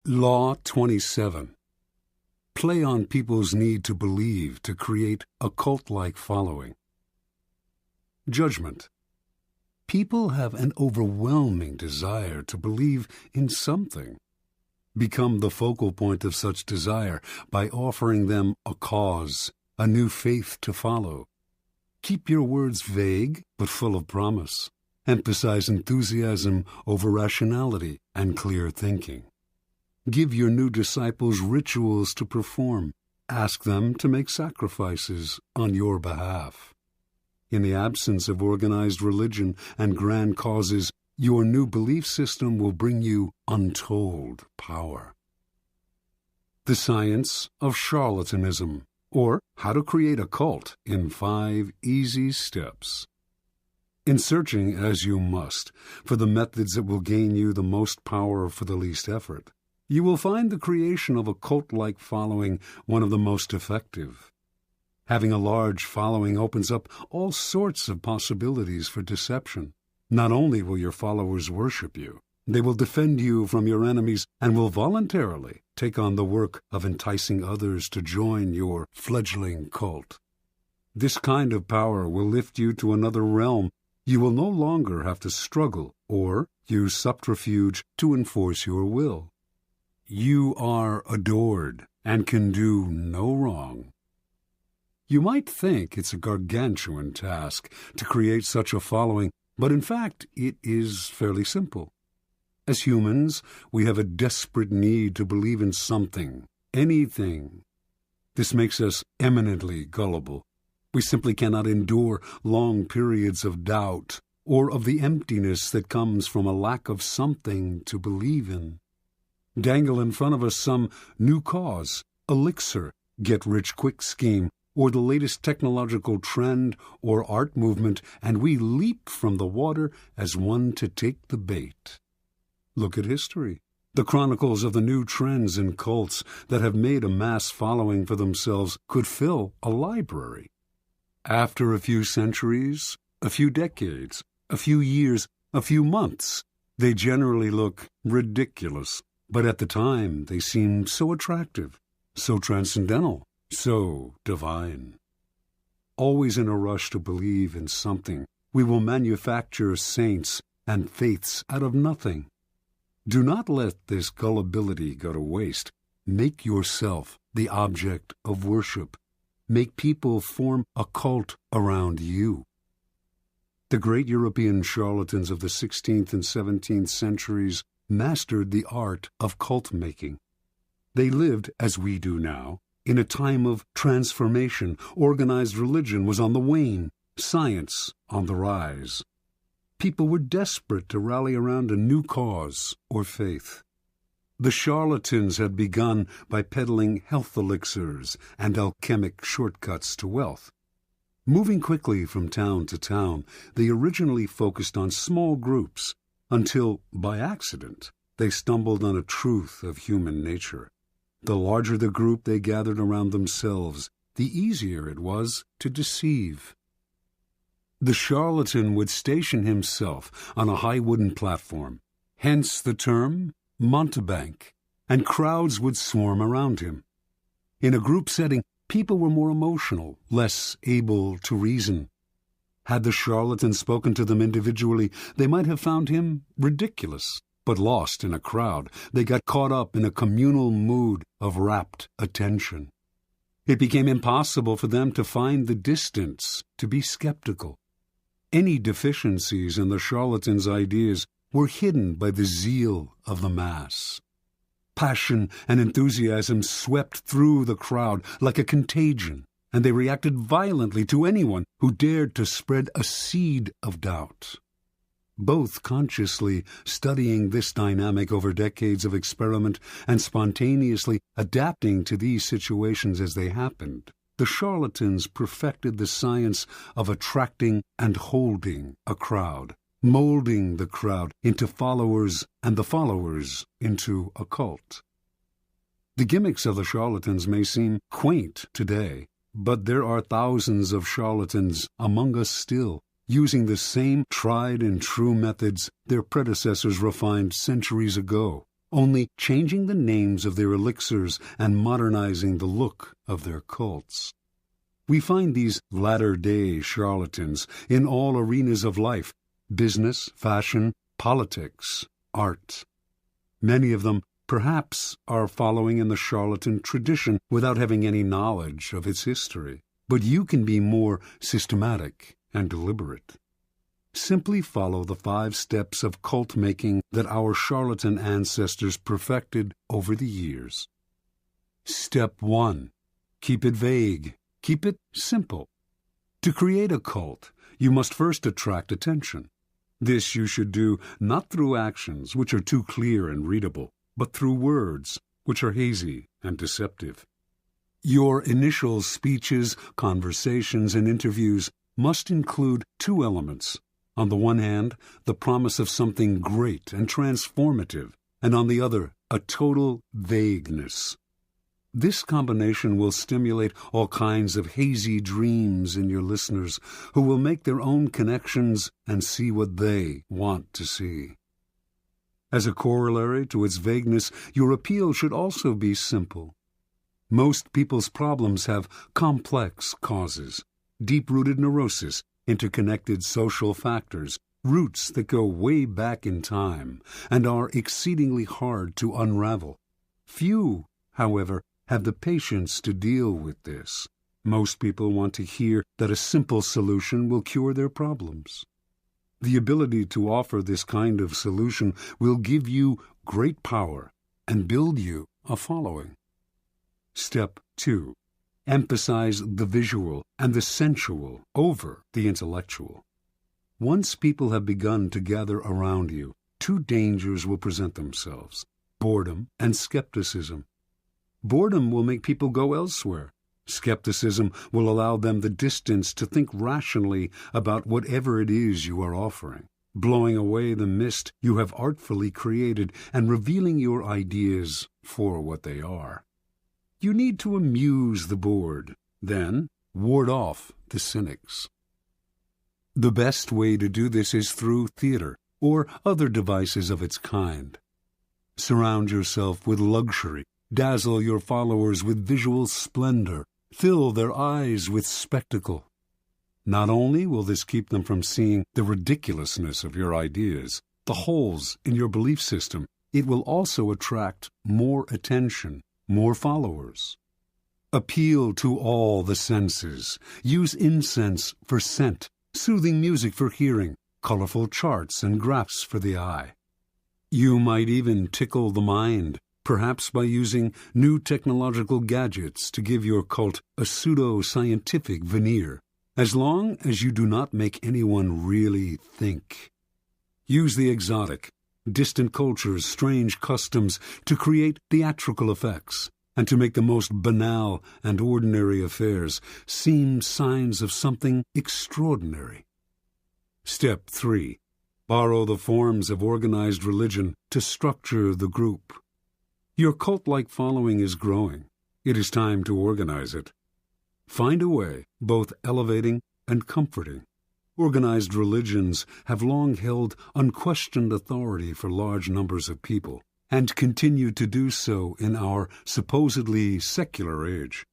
Law 27. Play on people's need to believe to create a cult-like following. Judgment. People have an overwhelming desire to believe in something. Become the focal point of such desire by offering them a cause, a new faith to follow. Keep your words vague but full of promise. Emphasize enthusiasm over rationality and clear thinking. Give your new disciples rituals to perform. Ask them to make sacrifices on your behalf. In the absence of organized religion and grand causes, your new belief system will bring you untold power. The Science of Charlatanism, or How to Create a Cult in 5 Easy Steps. In searching, as you must, for the methods that will gain you the most power for the least effort, you will find the creation of a cult-like following one of the most effective. Having a large following opens up all sorts of possibilities for deception. Not only will your followers worship you, they will defend you from your enemies and will voluntarily take on the work of enticing others to join your fledgling cult. This kind of power will lift you to another realm. You will no longer have to struggle or use subterfuge to enforce your will. You are adored and can do no wrong. You might think it's a gargantuan task to create such a following, but in fact it is fairly simple. As humans, we have a desperate need to believe in something, anything. This makes us eminently gullible. We simply cannot endure long periods of doubt or of the emptiness that comes from a lack of something to believe in. Dangle in front of us some new cause, elixir, get-rich-quick scheme, or the latest technological trend or art movement, and we leap from the water as one to take the bait. Look at history, the chronicles of the new trends and cults that have made a mass following for themselves could fill a library. After a few centuries, a few decades, a few years, a few months, they generally look ridiculous. But at the time, they seemed so attractive, so transcendental, so divine. Always in a rush to believe in something, we will manufacture saints and faiths out of nothing. Do not let this gullibility go to waste. Make yourself the object of worship. Make people form a cult around you. The great European charlatans of the 16th and 17th centuries mastered the art of cult-making. They lived, as we do now, in a time of transformation. Organized religion was on the wane, science on the rise. People were desperate to rally around a new cause or faith. The charlatans had begun by peddling health elixirs and alchemic shortcuts to wealth. Moving quickly from town to town, they originally focused on small groups, until, by accident, they stumbled on a truth of human nature. The larger the group they gathered around themselves, the easier it was to deceive. The charlatan would station himself on a high wooden platform, hence the term mountebank, and crowds would swarm around him. In a group setting, people were more emotional, less able to reason. Had the charlatan spoken to them individually, they might have found him ridiculous. But lost in a crowd, they got caught up in a communal mood of rapt attention. It became impossible for them to find the distance, to be skeptical. Any deficiencies in the charlatan's ideas were hidden by the zeal of the mass. Passion and enthusiasm swept through the crowd like a contagion, and they reacted violently to anyone who dared to spread a seed of doubt. Both consciously studying this dynamic over decades of experiment and spontaneously adapting to these situations as they happened, the charlatans perfected the science of attracting and holding a crowd, molding the crowd into followers and the followers into a cult. The gimmicks of the charlatans may seem quaint today, but there are thousands of charlatans among us still, using the same tried and true methods their predecessors refined centuries ago, only changing the names of their elixirs and modernizing the look of their cults. We find these latter-day charlatans in all arenas of life: business, fashion, politics, art. Many of them, perhaps, are following in the charlatan tradition without having any knowledge of its history. But you can be more systematic and deliberate. Simply follow the 5 steps of cult-making that our charlatan ancestors perfected over the years. Step 1. Keep it vague. Keep it simple. To create a cult, you must first attract attention. This you should do not through actions, which are too clear and readable, but through words, which are hazy and deceptive. Your initial speeches, conversations, and interviews must include 2 elements. On the one hand, the promise of something great and transformative, and on the other, a total vagueness. This combination will stimulate all kinds of hazy dreams in your listeners, who will make their own connections and see what they want to see. As a corollary to its vagueness, your appeal should also be simple. Most people's problems have complex causes, deep-rooted neurosis, interconnected social factors, roots that go way back in time, and are exceedingly hard to unravel. Few, however, have the patience to deal with this. Most people want to hear that a simple solution will cure their problems. The ability to offer this kind of solution will give you great power and build you a following. Step 2. Emphasize the visual and the sensual over the intellectual. Once people have begun to gather around you, 2 dangers will present themselves: boredom and skepticism. Boredom will make people go elsewhere. Skepticism will allow them the distance to think rationally about whatever it is you are offering, blowing away the mist you have artfully created and revealing your ideas for what they are. You need to amuse the bored, then ward off the cynics. The best way to do this is through theater or other devices of its kind. Surround yourself with luxury, dazzle your followers with visual splendor, fill their eyes with spectacle. Not only will this keep them from seeing the ridiculousness of your ideas, the holes in your belief system, it will also attract more attention, more followers. Appeal to all the senses. Use incense for scent, soothing music for hearing, colorful charts and graphs for the eye. You might even tickle the mind, perhaps by using new technological gadgets to give your cult a pseudo-scientific veneer, as long as you do not make anyone really think. Use the exotic, distant cultures, strange customs to create theatrical effects, and to make the most banal and ordinary affairs seem signs of something extraordinary. Step 3. Borrow the forms of organized religion to structure the group. Your cult-like following is growing. It is time to organize it. Find a way, both elevating and comforting. Organized religions have long held unquestioned authority for large numbers of people, and continue to do so in our supposedly secular age.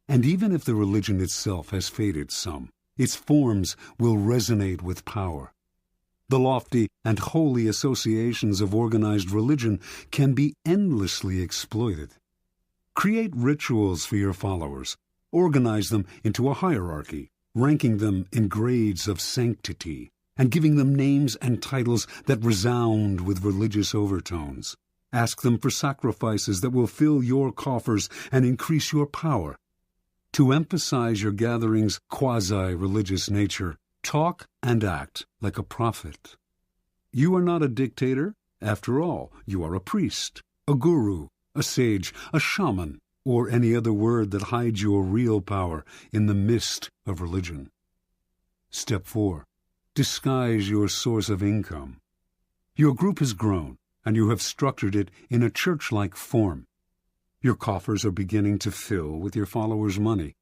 And even if the religion itself has faded some, its forms will resonate with power. The lofty and holy associations of organized religion can be endlessly exploited. Create rituals for your followers. Organize them into a hierarchy, ranking them in grades of sanctity, and giving them names and titles that resound with religious overtones. Ask them for sacrifices that will fill your coffers and increase your power. To emphasize your gathering's quasi-religious nature, talk and act like a prophet. You are not a dictator. After all, you are a priest, a guru, a sage, a shaman, or any other word that hides your real power in the mist of religion. Step 4. Disguise your source of income. Your group has grown, and you have structured it in a church-like form. Your coffers are beginning to fill with your followers' money.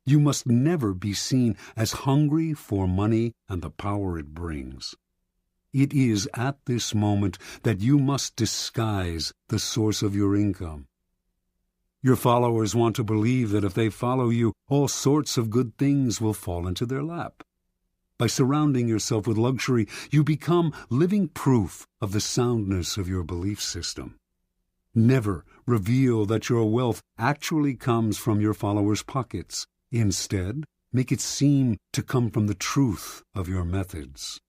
You must never be seen as hungry for money and the power it brings. It is at this moment that you must disguise the source of your income. Your followers want to believe that if they follow you, all sorts of good things will fall into their lap. By surrounding yourself with luxury, you become living proof of the soundness of your belief system. Never reveal that your wealth actually comes from your followers' pockets. Instead, make it seem to come from the truth of your methods.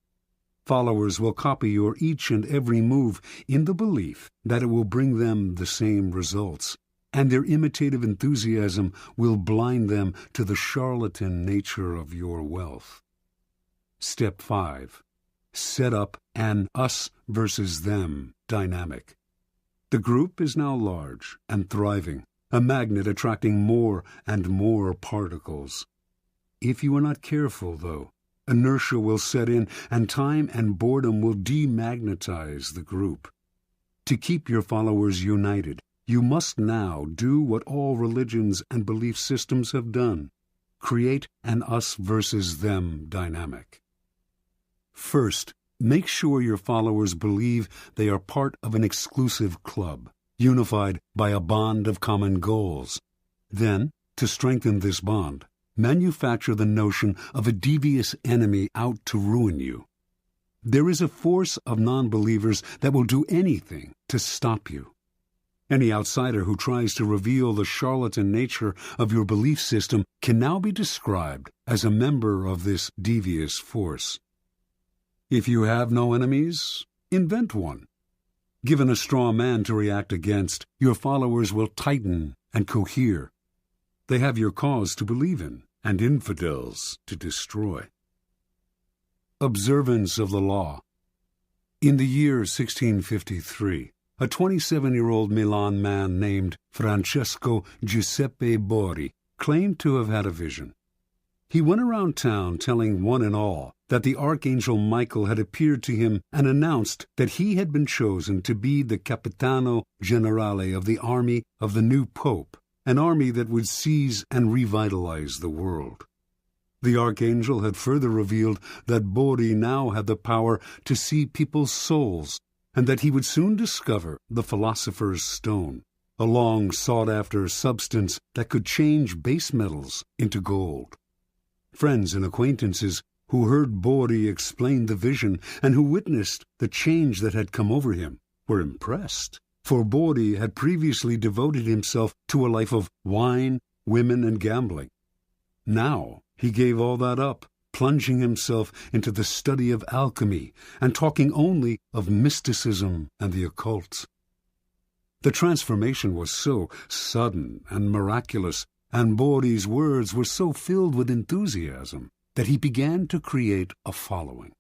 Followers will copy your each and every move in the belief that it will bring them the same results, and their imitative enthusiasm will blind them to the charlatan nature of your wealth. Step 5. Set up an us versus them dynamic. The group is now large and thriving, a magnet attracting more and more particles. If you are not careful, though, inertia will set in and time and boredom will demagnetize the group. To keep your followers united, you must now do what all religions and belief systems have done: create an us versus them dynamic. First, make sure your followers believe they are part of an exclusive club, unified by a bond of common goals. Then, to strengthen this bond, manufacture the notion of a devious enemy out to ruin you. There is a force of non-believers that will do anything to stop you. Any outsider who tries to reveal the charlatan nature of your belief system can now be described as a member of this devious force. If you have no enemies, invent one. Given a straw man to react against, your followers will tighten and cohere. They have your cause to believe in, and infidels to destroy. Observance of the law. In the year 1653, a 27-year-old Milan man named Francesco Giuseppe Borri claimed to have had a vision. He went around town telling one and all that the Archangel Michael had appeared to him and announced that he had been chosen to be the Capitano Generale of the army of the new Pope, an army that would seize and revitalize the world. The Archangel had further revealed that Borri now had the power to see people's souls, and that he would soon discover the Philosopher's Stone, a long sought-after substance that could change base metals into gold. Friends and acquaintances who heard Borri explain the vision and who witnessed the change that had come over him were impressed, for Borri had previously devoted himself to a life of wine, women, and gambling. Now he gave all that up, plunging himself into the study of alchemy and talking only of mysticism and the occult. The transformation was so sudden and miraculous, and Borri's words were so filled with enthusiasm, that he began to create a following.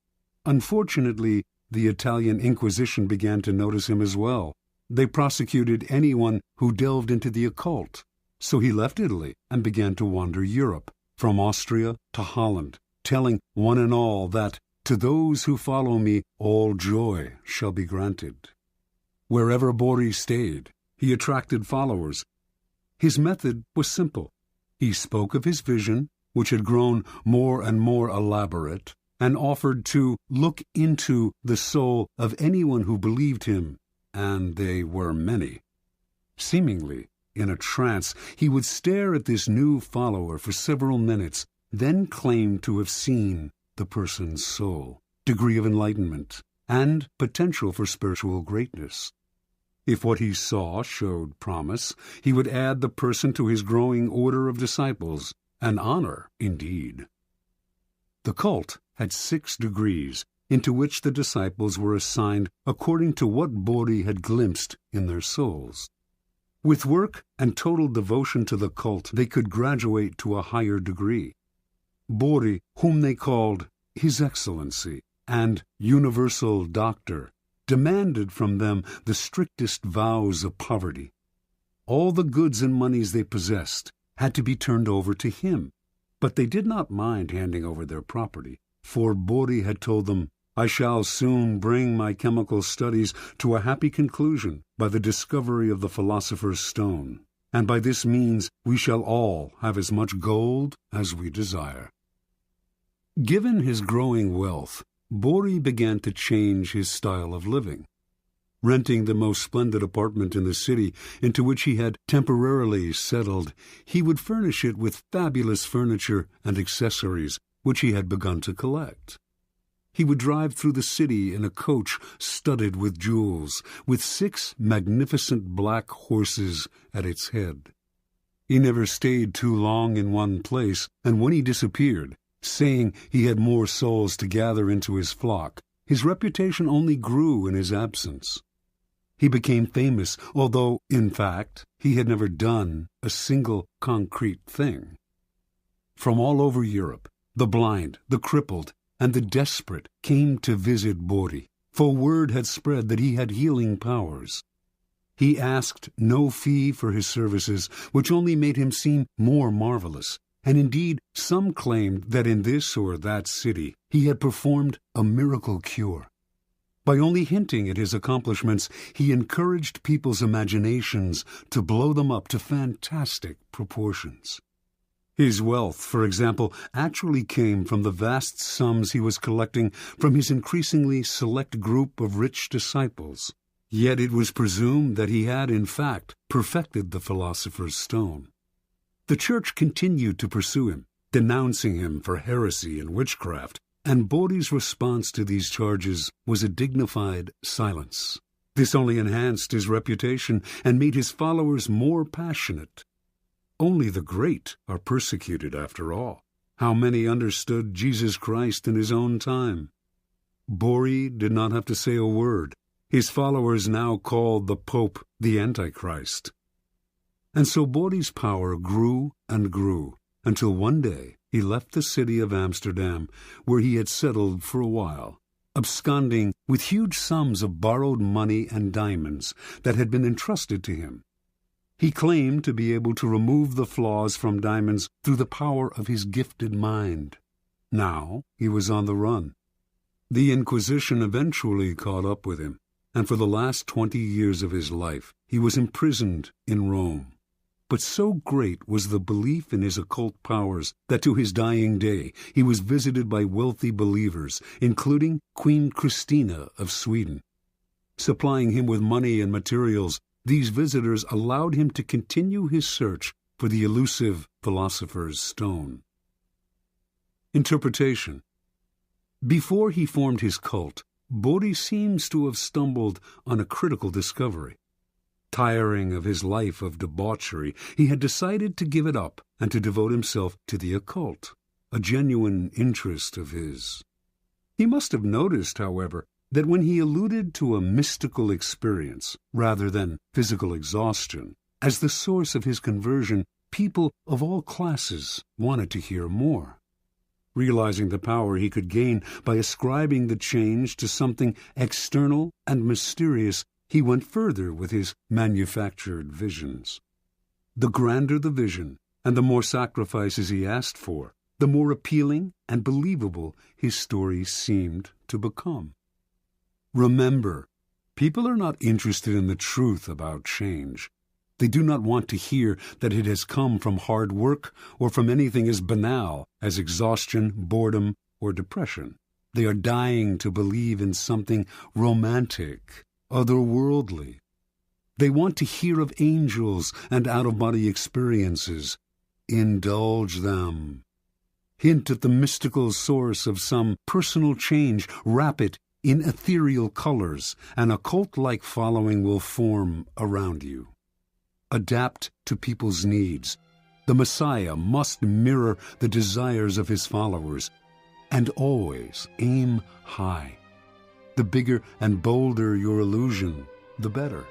Unfortunately, the Italian Inquisition began to notice him as well. They prosecuted anyone who delved into the occult, so he left Italy and began to wander Europe, from Austria to Holland, telling one and all that, "To those who follow me, all joy shall be granted." Wherever Borri stayed, he attracted followers. His method was simple. He spoke of his vision, which had grown more and more elaborate, and offered to look into the soul of anyone who believed him, and they were many. Seemingly in a trance, he would stare at this new follower for several minutes, then claim to have seen the person's soul, degree of enlightenment, and potential for spiritual greatness. If what he saw showed promise, he would add the person to his growing order of disciples, an honor indeed. The cult had 6 degrees, into which the disciples were assigned according to what Borri had glimpsed in their souls. With work and total devotion to the cult, they could graduate to a higher degree. Borri, whom they called His Excellency and Universal Doctor, demanded from them the strictest vows of poverty. All the goods and monies they possessed had to be turned over to him, but they did not mind handing over their property, for Borri had told them, "I shall soon bring my chemical studies to a happy conclusion by the discovery of the Philosopher's Stone, and by this means we shall all have as much gold as we desire." Given his growing wealth, Bori began to change his style of living. Renting the most splendid apartment in the city into which he had temporarily settled, he would furnish it with fabulous furniture and accessories which he had begun to collect. He would drive through the city in a coach studded with jewels, with 6 magnificent black horses at its head. He never stayed too long in one place, and when he disappeared, saying he had more souls to gather into his flock, his reputation only grew in his absence. He became famous, although, in fact, he had never done a single concrete thing. From all over Europe, the blind, the crippled, and the desperate came to visit Bori, for word had spread that he had healing powers. He asked no fee for his services, which only made him seem more marvelous, and indeed some claimed that in this or that city he had performed a miracle cure. By only hinting at his accomplishments, he encouraged people's imaginations to blow them up to fantastic proportions. His wealth, for example, actually came from the vast sums he was collecting from his increasingly select group of rich disciples. Yet it was presumed that he had, in fact, perfected the philosopher's stone. The Church continued to pursue him, denouncing him for heresy and witchcraft, and Bori's response to these charges was a dignified silence. This only enhanced his reputation and made his followers more passionate. Only the great are persecuted, after all. How many understood Jesus Christ in his own time? Bori did not have to say a word. His followers now called the Pope the Antichrist. And so Bori's power grew and grew, until one day he left the city of Amsterdam, where he had settled for a while, absconding with huge sums of borrowed money and diamonds that had been entrusted to him. He claimed to be able to remove the flaws from diamonds through the power of his gifted mind. Now he was on the run. The Inquisition eventually caught up with him, and for the last 20 years of his life he was imprisoned in Rome. But so great was the belief in his occult powers that to his dying day he was visited by wealthy believers, including Queen Christina of Sweden. Supplying him with money and materials, these visitors allowed him to continue his search for the elusive philosopher's stone. Interpretation. Before he formed his cult, Bori seems to have stumbled on a critical discovery. Tiring of his life of debauchery, he had decided to give it up and to devote himself to the occult, a genuine interest of his. He must have noticed, however, that when he alluded to a mystical experience rather than physical exhaustion as the source of his conversion, people of all classes wanted to hear more. Realizing the power he could gain by ascribing the change to something external and mysterious, he went further with his manufactured visions. The grander the vision, and the more sacrifices he asked for, the more appealing and believable his story seemed to become. Remember, people are not interested in the truth about change. They do not want to hear that it has come from hard work or from anything as banal as exhaustion, boredom, or depression. They are dying to believe in something romantic, otherworldly. They want to hear of angels and out-of-body experiences. Indulge them. Hint at the mystical source of some personal change. Wrap it in ethereal colors. An occult-like following will form around you. Adapt to people's needs. The Messiah must mirror the desires of his followers. And always aim high. The bigger and bolder your illusion, the better.